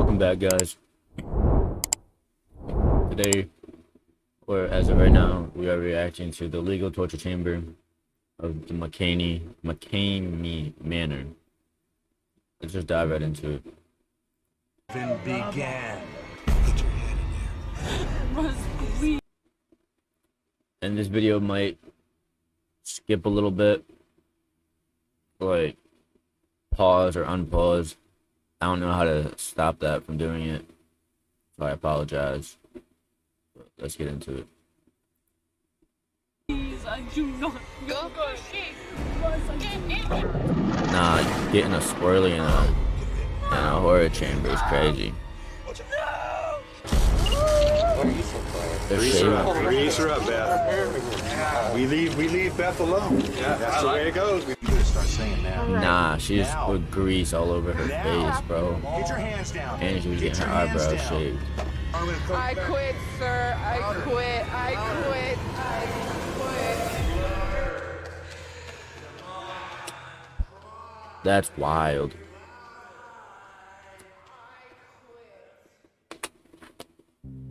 Welcome back, guys. Today, or as of right now, we are reacting to the legal torture chamber of the McCamey Manor. Let's just dive right into it. Began. And this video might skip a little bit, like pause or unpause. I don't know how to stop that from doing it, so I apologize. But let's get into it. Please, I do not feel good. Nah, getting a squirrely in a horror chamber is crazy. Grease her up, Beth. We leave Beth alone. Yeah, that's the way it goes. We better start saying that. Nah, she just put grease all over her face, bro. Get your hands down. And she was getting her eyebrows shaved. I quit, sir. I quit. That's wild.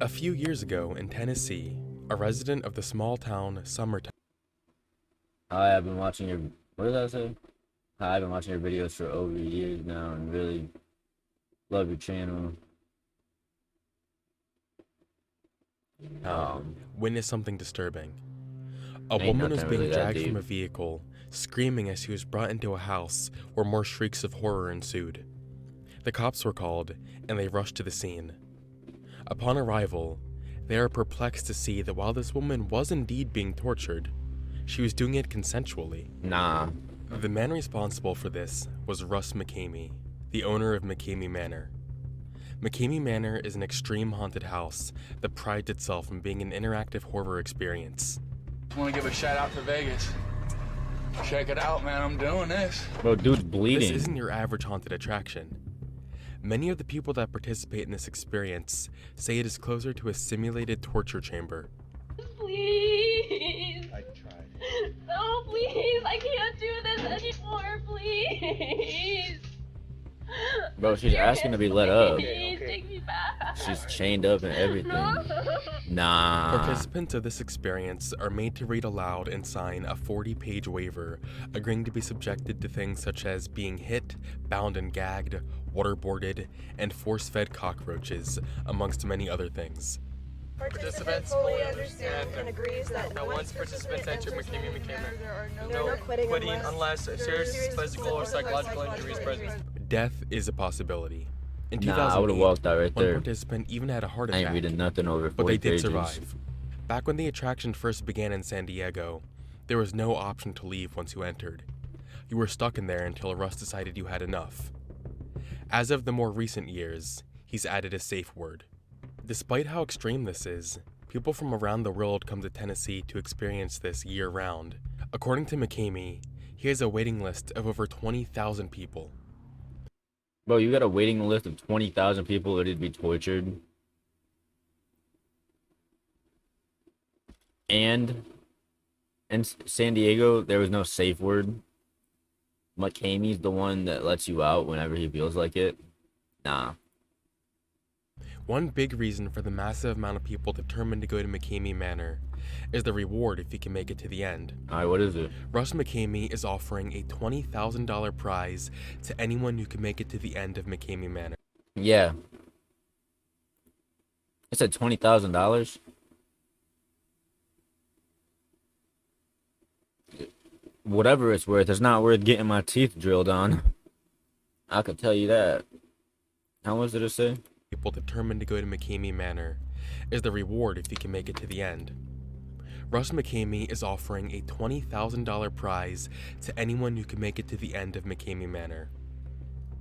A few years ago in Tennessee, a resident of the small town Summertown. Hi, I've been watching your, what did I say? Hi, I've been watching your videos for over years now and really love your channel. Witnessed something disturbing. A Ain't woman was nothing being really that dragged from deep. a vehicle, screaming as she was brought into a house where more shrieks of horror ensued. The cops were called, and they rushed to the scene. Upon arrival, they are perplexed to see that while this woman was indeed being tortured, she was doing it consensually. Nah. The man responsible for this was Russ McCamey, the owner of McCamey Manor. McCamey Manor is an extreme haunted house that prides itself on being an interactive horror experience. I want to give a shout out to Vegas. Check it out, man. I'm doing this. Bro, dude's This bleeding. isn't your average haunted attraction. Many of the people that participate in this experience say it is closer to a simulated torture chamber. Please. I tried. No, please. I can't do this anymore. Please. Bro, she's asking to be let up. Please take me back. She's chained up and everything. No. Nah. Participants of this experience are made to read aloud and sign a 40-page waiver agreeing to be subjected to things such as being hit, bound and gagged, waterboarded, and force-fed cockroaches, amongst many other things. Participants fully understand and agrees that once participants enter McCamey there are no quitting unless serious physical or psychological injury is present. Death is a possibility. In Nah, I would've 2008, walked out right one there. participant even had a heart I attack, ain't reading nothing over 40 but they did pages. survive. Back when the attraction first began in San Diego, there was no option to leave once you entered. You were stuck in there until Russ decided you had enough. As of the more recent years, he's added a safe word. Despite how extreme this is, people from around the world come to Tennessee to experience this year-round. According to McCamey, he has a waiting list of over 20,000 people. Bro, you got a waiting list of 20,000 people ready to be tortured. And in San Diego, there was no safe word. McCamey's the one that lets you out whenever he feels like it. Nah. One big reason for the massive amount of people determined to go to McCamey Manor is the reward if you can make it to the end. Alright, what is it? Russ McCamey is offering a $20,000 prize to anyone who can make it to the end of McCamey Manor. Yeah. It said $20,000. Whatever it's worth, it's not worth getting my teeth drilled on. I could tell you that. How much did it say? People determined to go to McCamey Manor is the reward if you can make it to the end. Russ McCamey is offering a $20,000 prize to anyone who can make it to the end of McCamey Manor.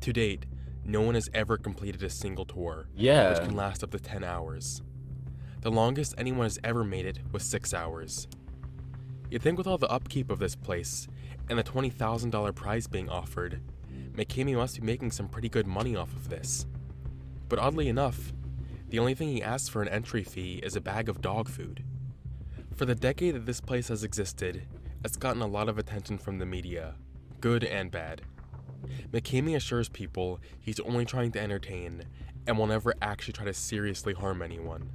To date, no one has ever completed a single tour, Yeah. which can last up to 10 hours. The longest anyone has ever made it was 6 hours. You'd think with all the upkeep of this place and the $20,000 prize being offered, McCamey must be making some pretty good money off of this. But oddly enough, the only thing he asks for an entry fee is a bag of dog food. For the decade that this place has existed, it's gotten a lot of attention from the media, good and bad. McKamey assures people he's only trying to entertain and will never actually try to seriously harm anyone.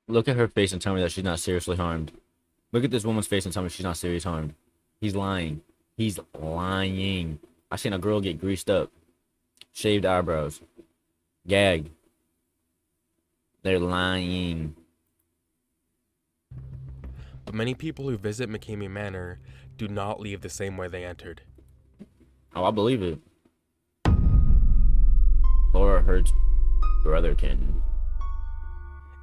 Look at her face and tell me that she's not seriously harmed. Look at this woman's face and tell me she's not seriously harmed. He's lying. He's lying. I seen a girl get greased up, shaved eyebrows, gagged. They're lying. But many people who visit McKamey Manor do not leave the same way they entered. Oh, I believe it. Laura Hurt's brotherkin.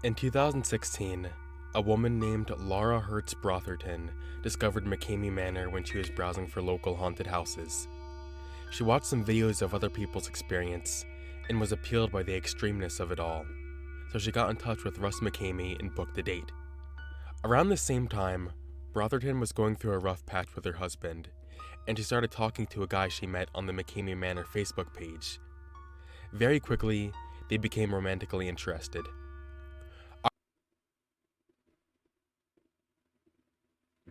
In 2016, a woman named Laura Hertz Brotherton discovered McKamey Manor when she was browsing for local haunted houses. She watched some videos of other people's experience and was appealed by the extremeness of it all, so she got in touch with Russ McKamey and booked a date. Around the same time, Brotherton was going through a rough patch with her husband, and she started talking to a guy she met on the McKamey Manor Facebook page. Very quickly, they became romantically interested.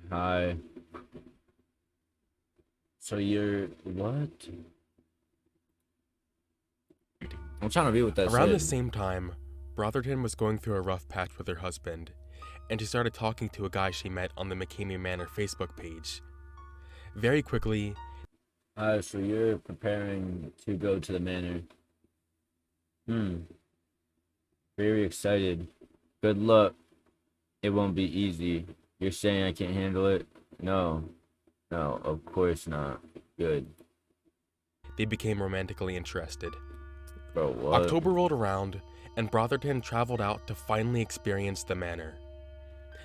Hi. So you're what? I'm trying to read what that Around the said. same time, Brotherton was going through a rough patch with her husband, and she started talking to a guy she met on the McKamey Manor Facebook page. Very quickly, So you're preparing to go to the manor. Very excited. Good luck. It won't be easy. You're saying I can't handle it? No. No, of course not. Good. they became romantically interested. Bro, what? October rolled around, and Brotherton traveled out to finally experience the manor.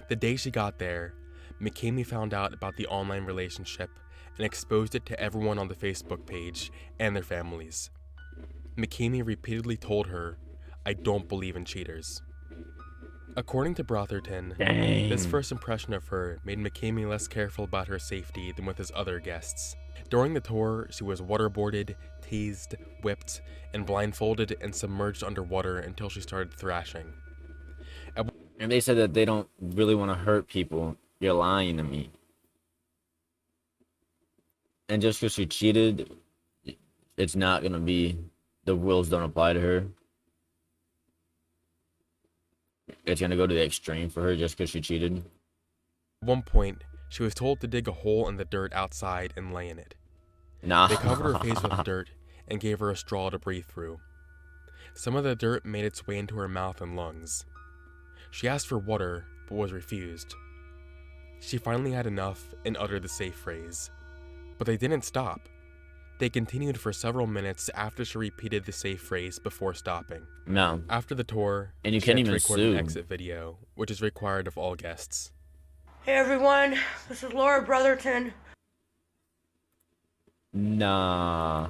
The day she got there, McKamey found out about the online relationship and exposed it to everyone on the Facebook page and their families. McKamey repeatedly told her, "I don't believe in cheaters." According to Brotherton, this first impression of her made McKamey less careful about her safety than with his other guests. During the tour, she was waterboarded, tased, whipped, and blindfolded and submerged underwater until she started thrashing. And they said that they don't really want to hurt people. You're lying to me. And just because she cheated, it's not going to be, the rules don't apply to her. It's going to go to the extreme for her just because she cheated. At one point, she was told to dig a hole in the dirt outside and lay in it. Nah. They covered her face with dirt and gave her a straw to breathe through. Some of the dirt made its way into her mouth and lungs. She asked for water, but was refused. She finally had enough and uttered the safe phrase. But they didn't stop. They continued for several minutes after she repeated the safe phrase before stopping. No. After the tour, And you she can't had to even record sue. an exit video, which is required of all guests. Hey everyone, this is Laura Brotherton. Nah.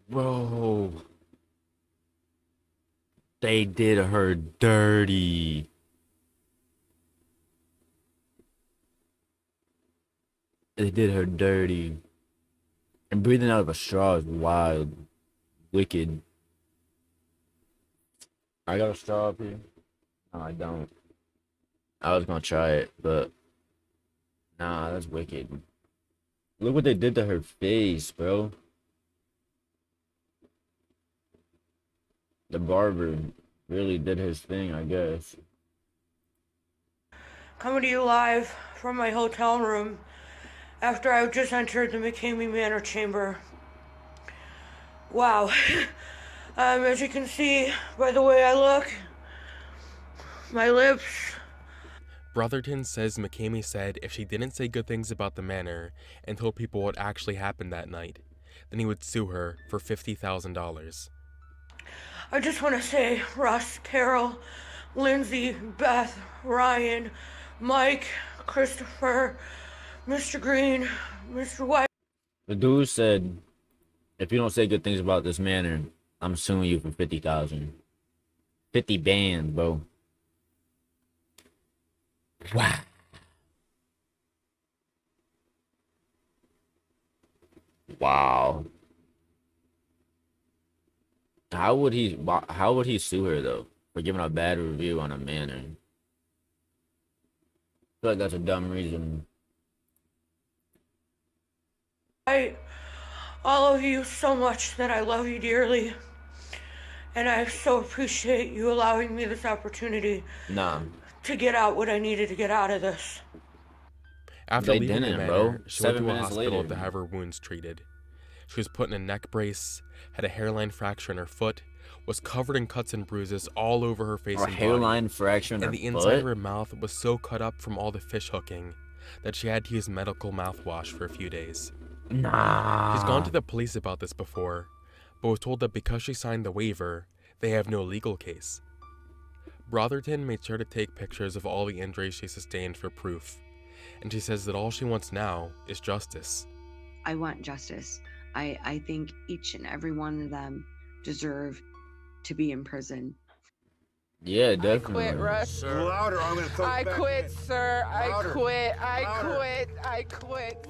Bro. They did her dirty. They did her dirty. And breathing out of a straw is wild. Wicked. I got a straw up here. No, I don't. I was gonna try it, but nah, that's wicked. Look what they did to her face, bro. The barber really did his thing, I guess. Coming to you live from my hotel room after I just entered the McKamey Manor chamber. Wow. As you can see by the way I look, my lips. Brotherton says McKamey said if she didn't say good things about the manor and told people what actually happened that night, then he would sue her for $50,000. I just want to say, Russ, Carol, Lindsay, Beth, Ryan, Mike, Christopher, Mr. Green, Mr. White. The dude said, if you don't say good things about this manor, I'm suing you for 50,000. 50 bands, bro. Wow. Wow. How would he sue her though for giving a bad review on a manor? feel like that's a dumb reason. All of you so much that I love you dearly. And I so appreciate you allowing me this opportunity Nah. to get out what I needed to get out of this. After They leaving the didn't, manor, bro. she went 7 to a minutes hospital later. to have her wounds treated. She was put in a neck brace, had a hairline fracture in her foot, was covered in cuts and bruises all over her face Or and hairline body, fracture in and her the inside of foot? her mouth was so cut up from all the fish hooking that she had to use medical mouthwash for a few days. Nah. She's gone to the police about this before, but was told that because she signed the waiver, they have no legal case. Brotherton made sure to take pictures of all the injuries she sustained for proof, and she says that all she wants now is justice. I want justice. I think each and every one of them deserve to be in prison. Yeah, I definitely. quit, Russ. Louder, or I'm gonna throw I you back quit, in. sir. I Louder. quit. I Louder. quit. I quit.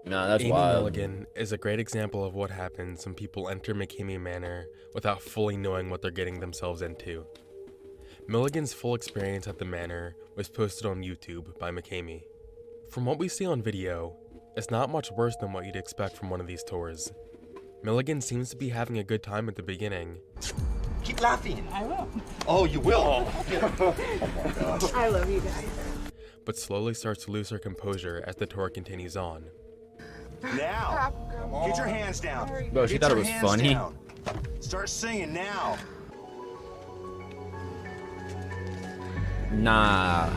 Nah, that's Amy wild. Milligan is a great example of what happens when people enter McKamey Manor without fully knowing what they're getting themselves into. Milligan's full experience at the manor was posted on YouTube by McKamey. From what we see on video, it's not much worse than what you'd expect from one of these tours. Milligan seems to be having a good time at the beginning. Keep laughing. I will. Oh, you will. I love you guys. But slowly starts to lose her composure as the tour continues on. Now, get your hands down. Bro, she Get thought it your was hands funny. down. Start singing now. Nah.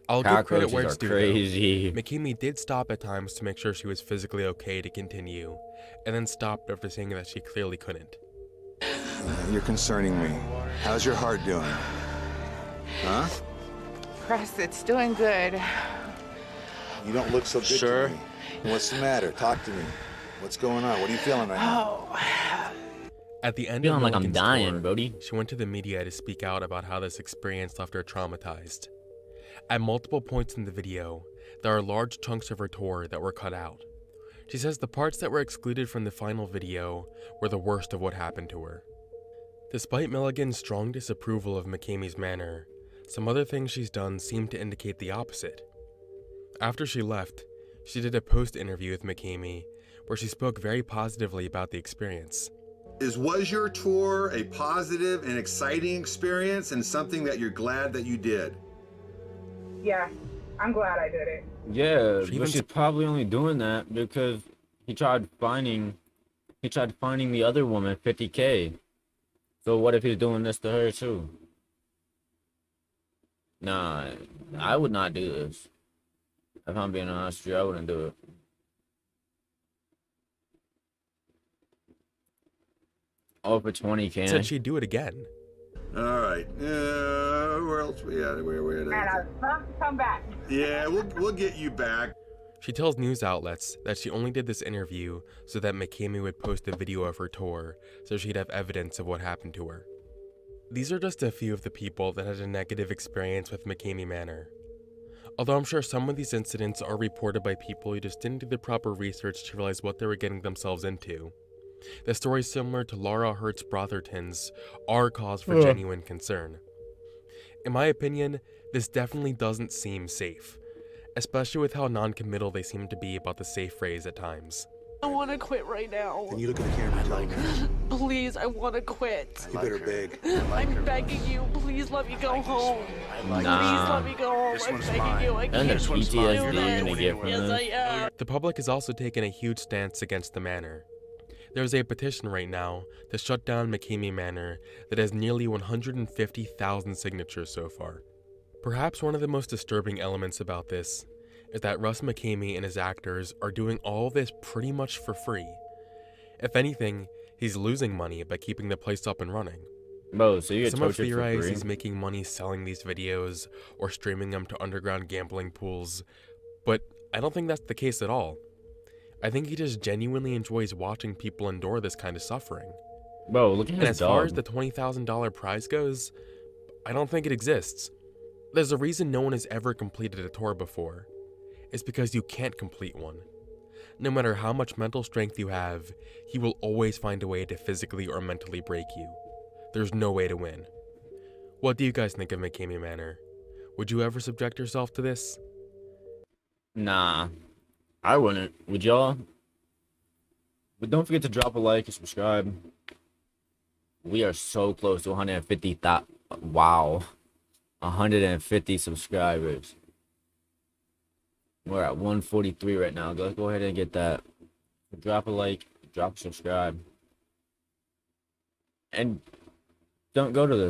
I'll give credit Cockroaches where are it's due, crazy. though. McKamey did stop at times to make sure she was physically okay to continue, and then stopped after saying that she clearly couldn't. You're concerning me. How's your heart doing? Huh? Russ, it's doing good. You don't look so good Sure. to me. What's the matter? Talk to me. What's going on? What are you feeling right now? Oh. At the end Feeling of like I'm Milligan's dying, tour, Brody. she went to the media to speak out about how this experience left her traumatized. At multiple points in the video, there are large chunks of her tour that were cut out. She says the parts that were excluded from the final video were the worst of what happened to her. Despite Milligan's strong disapproval of McKamey's manor, some other things she's done seem to indicate the opposite. After she left, she did a post-interview with McKamey where she spoke very positively about the experience. Was your tour a positive and exciting experience and something that you're glad that you did? Yeah, I'm glad I did it. Yeah, She but even she's probably only doing that because he tried finding the other woman $50K. So what if he's doing this to her too? Nah, I would not do this. If I'm being honest with you, I wouldn't do it. Oh, for 20K. Said she'd do it again. All right. Where else we at? Where And I love to come back. Yeah, we'll get you back. She tells news outlets that she only did this interview so that McKamey would post a video of her tour so she'd have evidence of what happened to her. These are just a few of the people that had a negative experience with McKamey Manor. Although I'm sure some of these incidents are reported by people who just didn't do the proper research to realize what they were getting themselves into. The stories similar to Laura Hertz Brotherton's are cause for genuine concern. In my opinion, this definitely doesn't seem safe, especially with how non-committal they seem to be about the safe phrase at times. I want to quit right now. Can you look at the camera and tell me? Please, I want to quit. You better beg. I'm begging you. Please let me go home. Please Nah. let me go home. This I'm one's begging mine. you. I And can't the do PTSD you're gonna this. get from Yes, this. I am. The public has also taken a huge stance against the manor. There's a petition right now to shut down McKamey Manor that has nearly 150,000 signatures so far. Perhaps one of the most disturbing elements about this is that Russ McKamey and his actors are doing all this pretty much for free. If anything, he's losing money by keeping the place up and running. Bro, so you get Some have tortured for theorized free? he's making money selling these videos or streaming them to underground gambling pools, but I don't think that's the case at all. I think he just genuinely enjoys watching people endure this kind of suffering. Bro, look at And his as far as dog. the $20,000 prize goes, I don't think it exists. There's a reason no one has ever completed a tour before. It's because you can't complete one. No matter how much mental strength you have, he will always find a way to physically or mentally break you. There's no way to win. What do you guys think of McKamey Manor? Would you ever subject yourself to this? Nah, I wouldn't. Would y'all? But don't forget to drop a like and subscribe. We are so close to 150. Wow, 150 subscribers. We're at 143 right now. Let's go ahead and get that. Drop a like, drop a subscribe, and don't go to this.